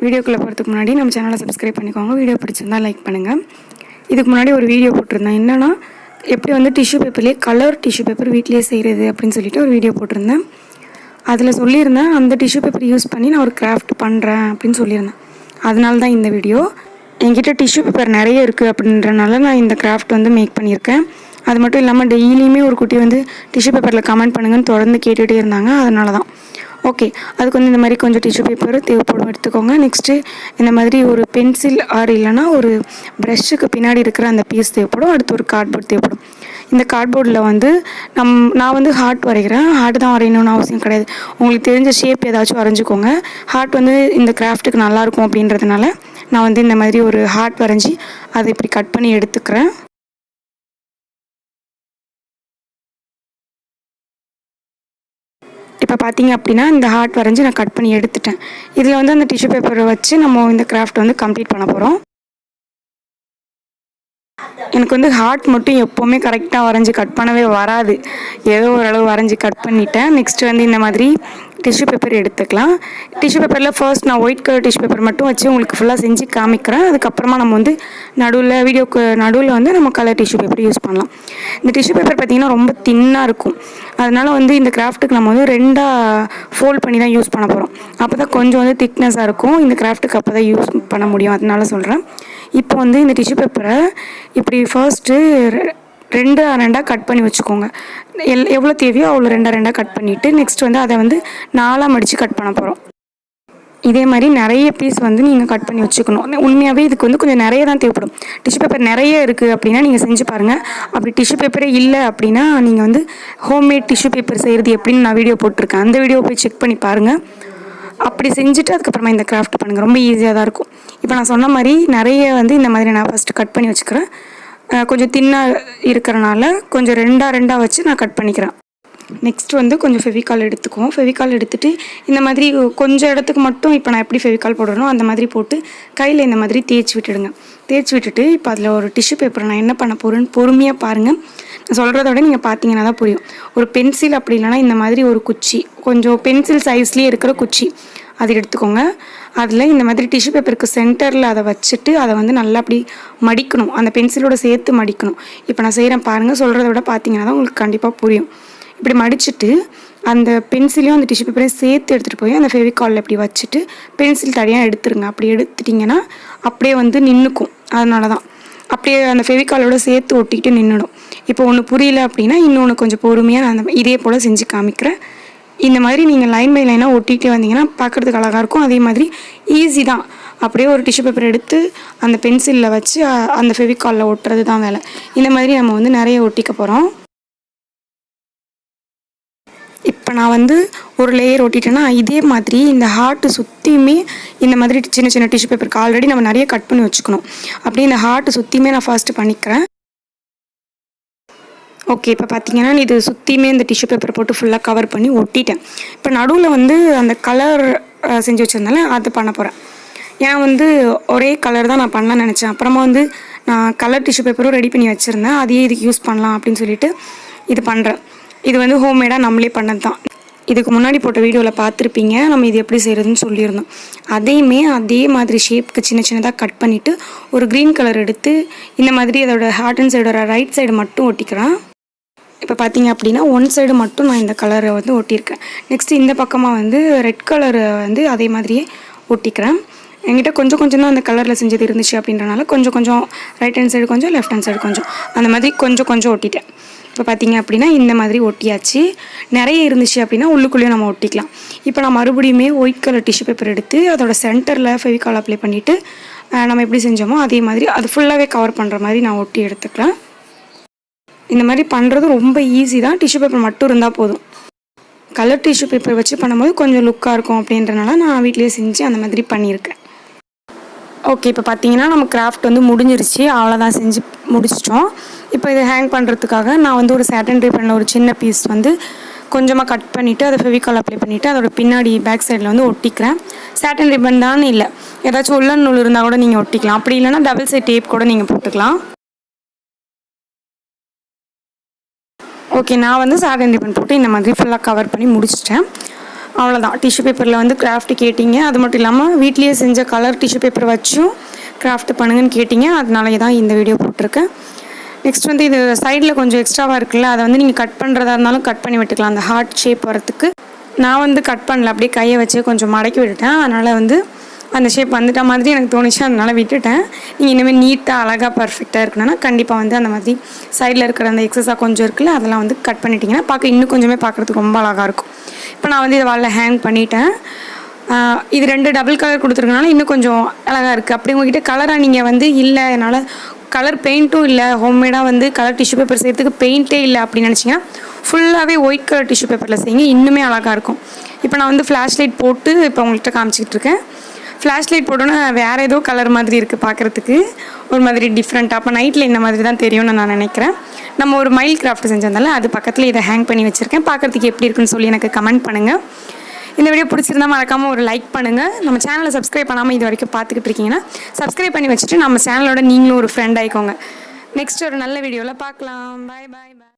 வீடியோக்குள்ளே போகிறதுக்கு முன்னாடி நம்ம சேனலை சப்ஸ்கிரைப் பண்ணிக்கோங்க. வீடியோ பிடிச்சிருந்தால் லைக் பண்ணுங்கள். இதுக்கு முன்னாடி ஒரு வீடியோ போட்டிருந்தேன். என்னென்னா எப்படி வந்து டிஷ்யூ பேப்பர்லேயே கலர் டிஷ்யூ பேப்பர் வீட்லேயே செய்கிறது அப்படின்னு சொல்லிட்டு ஒரு வீடியோ போட்டிருந்தேன். அதில் சொல்லியிருந்தேன் அந்த டிஷ்யூ பேப்பர் யூஸ் பண்ணி நான் ஒரு கிராஃப்ட் பண்ணுறேன் அப்படின்னு சொல்லியிருந்தேன். அதனால தான் இந்த வீடியோ. என்கிட்ட டிஷ்யூ பேப்பர் நிறைய இருக்குது அப்படின்றனால நான் இந்த கிராஃப்ட் வந்து மேக் பண்ணியிருக்கேன். அது மட்டும் இல்லாமல் டெய்லியுமே ஒரு குட்டி வந்து டிஷ்யூ பேப்பரில் கமெண்ட் பண்ணுங்கன்னு தொடர்ந்து கேட்டுகிட்டே இருந்தாங்க. அதனால தான். ஓகே, அதுக்கு வந்து இந்த மாதிரி கொஞ்சம் டிஷ்யூ பேப்பர் தேவைப்படும், எடுத்துக்கோங்க. நெக்ஸ்ட்டு இந்த மாதிரி ஒரு பென்சில் ஆர் இல்லைனா ஒரு ப்ரஷ்ஷுக்கு பின்னாடி இருக்கிற அந்த பீஸ் தேவைப்படும். அடுத்து ஒரு கார்ட்போர்ட் தேவைப்படும். இந்த கார்ட்போர்டில் வந்து நான் வந்து ஹார்ட் வரைகிறேன். ஹார்ட் தான் வரையணும்னு அவசியம் கிடையாது. உங்களுக்கு தெரிஞ்ச ஷேப் ஏதாச்சும் வரைஞ்சிக்கோங்க. ஹார்ட் வந்து இந்த கிராஃப்ட்டுக்கு நல்லாயிருக்கும் அப்படின்றதுனால நான் வந்து இந்த மாதிரி ஒரு ஹார்ட் வரைஞ்சி அதை இப்படி கட் பண்ணி எடுத்துக்கிறேன். இப்போ பார்த்தீங்க அப்படின்னா இந்த ஹார்ட் வரைஞ்சி நான் கட் பண்ணி எடுத்துட்டேன். இதில் வந்து அந்த டிஷ்யூ பேப்பரை வச்சு நம்ம இந்த கிராஃப்ட் வந்து கம்ப்ளீட் பண்ண போகிறோம். எனக்கு வந்து ஹார்ட் மட்டும் எப்போவுமே கரெக்டாக வரைஞ்சி கட் பண்ணவே வராது. ஏதோ ஓரளவு வரைஞ்சி கட் பண்ணிட்டேன். நெக்ஸ்ட்டு வந்து இந்த மாதிரி டிஷ்யூ பேப்பர் எடுத்துக்கலாம். டிஷ்யூ பேப்பரில் ஃபர்ஸ்ட் நான் ஒயிட் கலர் டிஷ்யூ பேப்பர் மட்டும் வச்சு உங்களுக்கு ஃபுல்லாக செஞ்சு காமிக்கிறேன். அதுக்கப்புறமா நம்ம வந்து வீடியோக்கு நடுவில் வந்து நம்ம கலர் டிஷ்யூ பேப்பர் யூஸ் பண்ணலாம். இந்த டிஷ்யூ பேப்பர் பார்த்திங்கன்னா ரொம்ப தின்னாக இருக்கும். அதனால் வந்து இந்த கிராஃப்ட்டுக்கு நம்ம வந்து 2ஆக ஃபோல்ட் பண்ணி தான் யூஸ் பண்ண போகிறோம். அப்போ தான் கொஞ்சம் வந்து திக்னஸாக இருக்கும். இந்த கிராஃப்ட்டுக்கு அப்போ தான் யூஸ் பண்ண முடியும். அதனால சொல்கிறேன். இப்போ வந்து இந்த டிஷ்யூ பேப்பரை இப்படி ஃபர்ஸ்ட்டு 2 கட் பண்ணி வச்சுக்கோங்க. எவ்வளோ தேவையோ அவ்வளோ 2 கட் பண்ணிவிட்டு நெக்ஸ்ட் வந்து அதை வந்து 4 மடித்து கட் பண்ண போகிறோம். இதே மாதிரி நிறைய பீஸ் வந்து நீங்கள் கட் பண்ணி வச்சுக்கணும். உண்மையாகவே இதுக்கு வந்து கொஞ்சம் நிறைய தான் தேவைப்படும். டிஷ்யூ பேப்பர் நிறைய இருக்குது அப்படின்னா நீங்கள் செஞ்சு பாருங்கள். அப்படி டிஷ்யூ பேப்பரே இல்லை அப்படின்னா நீங்கள் வந்து ஹோம்மேட் டிஷ்யூ பேப்பர் செய்கிறது எப்படின்னு நான் வீடியோ போட்டிருக்கேன். அந்த வீடியோ போய் செக் பண்ணி பாருங்கள். அப்படி செஞ்சுட்டு அதுக்கப்புறமா இந்த கிராஃப்ட் பண்ணுங்கள். ரொம்ப ஈஸியாக தான் இருக்கும். இப்போ நான் சொன்ன மாதிரி நிறைய வந்து இந்த மாதிரி நான் ஃபஸ்ட்டு கட் பண்ணி வச்சுக்கிறேன். கொஞ்சம் தின்னாக இருக்கிறனால கொஞ்சம் 2 வச்சு நான் கட் பண்ணிக்கிறேன். நெக்ஸ்ட் வந்து கொஞ்சம் ஃபெவிகால் எடுத்துக்குவோம். ஃபெவிகால் எடுத்துகிட்டு இந்த மாதிரி கொஞ்சம் இடத்துக்கு மட்டும் இப்போ நான் எப்படி ஃபெவிகால் போடுறனோ அந்த மாதிரி போட்டு கையில் இந்த மாதிரி தேய்ச்சி விட்டுடுங்க. தேய்ச்சி விட்டுட்டு இப்போ அதில் ஒரு டிஷ்யூ பேப்பரை நான் என்ன பண்ண போகிறேன்னு பொறுமையாக பாருங்கள். நான் சொல்கிறத விட நீங்கள் பார்த்தீங்கன்னா தான் புரியும். ஒரு பென்சில் அப்படி இல்லைனா இந்த மாதிரி ஒரு குச்சி, கொஞ்சம் பென்சில் சைஸ்லேயே இருக்கிற குச்சி அது எடுத்துக்கோங்க. அதில் இந்த மாதிரி டிஷ்யூ பேப்பருக்கு சென்டரில் அதை வச்சுட்டு அதை வந்து நல்லா அப்படி மடிக்கணும். அந்த பென்சிலோட சேர்த்து மடிக்கணும். இப்போ நான் செய்கிறேன் பாருங்கள். சொல்கிறத விட பார்த்தீங்கன்னா தான் உங்களுக்கு கண்டிப்பாக புரியும். இப்படி மடிச்சுட்டு அந்த பென்சிலையும் அந்த டிஷ்யூ பேப்பரையும் சேர்த்து எடுத்துகிட்டு போய் அந்த ஃபெவிகாலில் இப்படி வச்சுட்டு பென்சில் தனியாக எடுத்துருங்க. அப்படி எடுத்துட்டிங்கன்னா அப்படியே வந்து நின்றுக்கும். அதனால தான் அப்படியே அந்த ஃபெவிகாலோட சேர்த்து ஒட்டிக்கிட்டு நின்றுடும். இப்போ ஒன்று புரியல அப்படின்னா இன்னொன்று கொஞ்சம் பொறுமையாக நான் இதே போல் செஞ்சு காமிக்கிறேன். இந்த மாதிரி நீங்கள் லைன் பை லைனாக ஒட்டிகிட்டே வந்தீங்கன்னா பார்க்குறதுக்கு அழகாக இருக்கும். அதே மாதிரி ஈஸி தான். அப்படியே ஒரு டிஷ்யூ பேப்பர் எடுத்து அந்த பென்சிலில் வச்சு அந்த ஃபெவிகாலில் ஒட்டுறது தான் வேலை. இந்த மாதிரி நம்ம வந்து நிறைய ஒட்டிக்க போகிறோம். இப்போ நான் வந்து ஒரு லேயர் ஒட்டிட்டேன்னா இதே மாதிரி இந்த ஹார்ட்டு சுற்றியுமே இந்த மாதிரி சின்ன சின்ன டிஷ்யூ பேப்பருக்கு ஆல்ரெடி நம்ம நிறைய கட் பண்ணி வச்சுக்கணும். அப்படியே இந்த ஹார்ட்டு சுற்றியுமே நான் ஃபர்ஸ்ட்டு பண்ணிக்கிறேன். ஓகே, இப்போ பார்த்தீங்கன்னா இது சுற்றியுமே இந்த டிஷ்யூ பேப்பர் போட்டு ஃபுல்லாக கவர் பண்ணி ஒட்டிட்டேன். இப்போ நடுவில் வந்து அந்த கலர் செஞ்சு வச்சுருந்தால அது பண்ண போகிறேன். ஏன்னா வந்து ஒரே கலர் தான் நான் பண்ணலான்னு நினச்சேன். அப்புறமா வந்து நான் கலர் டிஷ்யூ பேப்பரும் ரெடி பண்ணி வச்சுருந்தேன். அதையே இதுக்கு யூஸ் பண்ணலாம் அப்படின்னு சொல்லிட்டு இது பண்ணுறேன். இது வந்து ஹோம்மேடாக நம்மளே பண்ணது தான். இதுக்கு முன்னாடி போட்ட வீடியோவில் பார்த்துருப்பீங்க. நம்ம இது எப்படி செய்கிறதுன்னு சொல்லியிருந்தோம். அதே மாதிரி ஷேப்புக்கு சின்ன சின்னதாக கட் பண்ணிவிட்டு ஒரு க்ரீன் கலர் எடுத்து இந்த மாதிரி அதோட ஹார்ட் அண்ட் சைடோட ரைட் சைடு மட்டும் ஒட்டிக்கிறேன். இப்போ பார்த்தீங்க அப்படின்னா ஒன் சைடு மட்டும் நான் இந்த கலரை வந்து ஒட்டியிருக்கேன். நெக்ஸ்ட்டு இந்த பக்கமாக வந்து ரெட் கலரை வந்து அதே மாதிரியே ஒட்டிக்கிறேன். என்கிட்ட கொஞ்சம் கொஞ்சம் தான் அந்த கலரில் செஞ்சது இருந்துச்சு அப்படின்றனால கொஞ்சம் கொஞ்சம் ரைட் ஹேண்ட் சைடு கொஞ்சம் லெஃப்ட் ஹேண்ட் சைடு கொஞ்சம் அந்த மாதிரி கொஞ்சம் கொஞ்சம் ஒட்டிட்டேன். இப்போ பார்த்தீங்க அப்படின்னா இந்த மாதிரி ஒட்டியாச்சு. நிறைய இருந்துச்சு அப்படின்னா உள்ளுக்குள்ளேயும் நம்ம ஒட்டிக்கலாம். இப்போ நான் மறுபடியுமே ஒயிட் கலர் டிஷ்யூ பேப்பர் எடுத்து அதோட சென்டரில் ஃபெவிகால் அப்ளை பண்ணிவிட்டு நம்ம எப்படி செஞ்சோமோ அதே மாதிரி அது ஃபுல்லாகவே கவர் பண்ணுற மாதிரி நான் ஒட்டி எடுத்துக்கிறேன். இந்த மாதிரி பண்ணுறது ரொம்ப ஈஸி தான். டிஷ்யூ பேப்பர் மட்டும் இருந்தால் போதும். கலர் டிஷ்யூ பேப்பர் வச்சு பண்ணும்போது கொஞ்சம் லுக்காக இருக்கும் அப்படின்றனால நான் வீட்லேயே செஞ்சு அந்த மாதிரி பண்ணியிருக்கேன். ஓகே, இப்போ பார்த்தீங்கன்னா நம்ம கிராஃப்ட் வந்து முடிஞ்சிருச்சு. அவ்வளோதான், செஞ்சு முடிச்சிட்டோம். இப்போ இதை ஹேங் பண்ணுறதுக்காக நான் வந்து ஒரு சாட்டன் ரிப்பனில் ஒரு சின்ன பீஸ் வந்து கொஞ்சமாக கட் பண்ணிவிட்டு அதை ஃபெவிகால் அப்ளை பண்ணிவிட்டு அதோட பின்னாடி பேக் சைடில் வந்து ஒட்டிக்கிறேன். சாட்டன் ரிப்பன் தான் இல்லை, ஏதாச்சும் உள்ளன் நூல் இருந்தால் கூட நீங்கள் ஒட்டிக்கலாம். அப்படி இல்லைனா டபுள் சைட் டேப் கூட நீங்கள் போட்டுக்கலாம். ஓகே, நான் வந்து சாட்டன் ரிப்பன் போட்டு இந்த மாதிரி ஃபுல்லாக கவர் பண்ணி முடிச்சிட்டேன். அவ்வளோதான். டிஷ்யூ பேப்பரில் வந்து கிராஃப்ட் கேட்டிங்க. அது மட்டும் இல்லாமல் வீட்லேயே செஞ்ச கலர் டிஷ்யூ பேப்பர் வச்சும் கிராஃப்ட் பண்ணுங்கன்னு கேட்டிங்க. அதனால தான் இந்த வீடியோ போட்டிருக்கேன். நெக்ஸ்ட் வந்து இது சைடில் கொஞ்சம் எக்ஸ்ட்ராவாக இருக்குல்ல, அதை வந்து நீங்கள் கட் பண்ணுறதா இருந்தாலும் கட் பண்ணி விட்டுக்கலாம் அந்த ஹார்ட் ஷேப் வரத்துக்கு. நான் வந்து கட் பண்ணல, அப்படியே கையை வச்சு கொஞ்சம் மடக்கி விட்டுட்டேன். அதனால் வந்து அந்த ஷேப் வந்துட்ட மாதிரி எனக்கு தோணுச்சு, அதனால் விட்டுட்டேன். நீங்கள் இனிமேல் நீட்டாக அழகாக பர்ஃபெக்டாக இருக்கணும்னா கண்டிப்பாக வந்து அந்த மாதிரி சைடில் இருக்கிற அந்த எக்ஸஸாக கொஞ்சம் இருக்குல்ல, அதெல்லாம் வந்து கட் பண்ணிட்டீங்கன்னா பார்க்க இன்னும் கொஞ்சமே பார்க்குறதுக்கு ரொம்ப அழகாக இருக்கும். இப்போ நான் வந்து இதை வாலில் ஹேங் பண்ணிட்டேன். இது 2 டபுள் கலர் கொடுத்துருக்கனால இன்னும் கொஞ்சம் அழகாக இருக்குது. அப்படி உங்கள்கிட்ட கலராக நீங்கள் வந்து இல்லை, என்னால் கலர் பெயிண்ட்டும் இல்லை, ஹோம்மேடாக வந்து கலர் டிஷ்யூ பேப்பர் செய்கிறதுக்கு பெயிண்ட்டே இல்லை அப்படின்னு நினச்சிங்கன்னா ஃபுல்லாகவே ஒயிட் கலர் டிஷ்யூ பேப்பரில் செய்யுங்க, இன்னுமே அழகாக இருக்கும். இப்போ நான் வந்து ஃப்ளாஷ் லைட் போட்டு இப்போ உங்கள்கிட்ட காமிச்சிக்கிட்டு இருக்கேன். ஃப்ளாஷ் லைட் போட்டோன்னா வேறு ஏதோ கலர் மாதிரி இருக்குது பார்க்குறதுக்கு, ஒரு மாதிரி டிஃப்ரெண்ட்டாக. அப்போ நைட்டில் இந்த மாதிரி தான் தெரியும்னு நான் நினைக்கிறேன். நம்ம ஒரு மைல் கிராஃப்ட் செஞ்சதால அது பக்கத்தில் இதை ஹேங் பண்ணி வச்சுருக்கேன். பார்க்குறதுக்கு எப்படி இருக்குன்னு சொல்லி எனக்கு கமெண்ட் பண்ணுங்கள். இந்த வீடியோ பிடிச்சிருந்தா மறக்காமல் ஒரு லைக் பண்ணுங்கள். நம்ம சேனலை சப்ஸ்கிரைப் பண்ணாமல் இது வரைக்கும் பார்த்துக்கிட்டு இருக்கீங்கன்னா சப்ஸ்கிரைப் பண்ணி வச்சுட்டு நம்ம சேனலோட நீங்களும் ஒரு ஃப்ரெண்ட் ஆகிக்கோங்க. நெக்ஸ்ட் ஒரு நல்ல வீடியோவில் பார்க்கலாம். பாய் பாய் பாய்.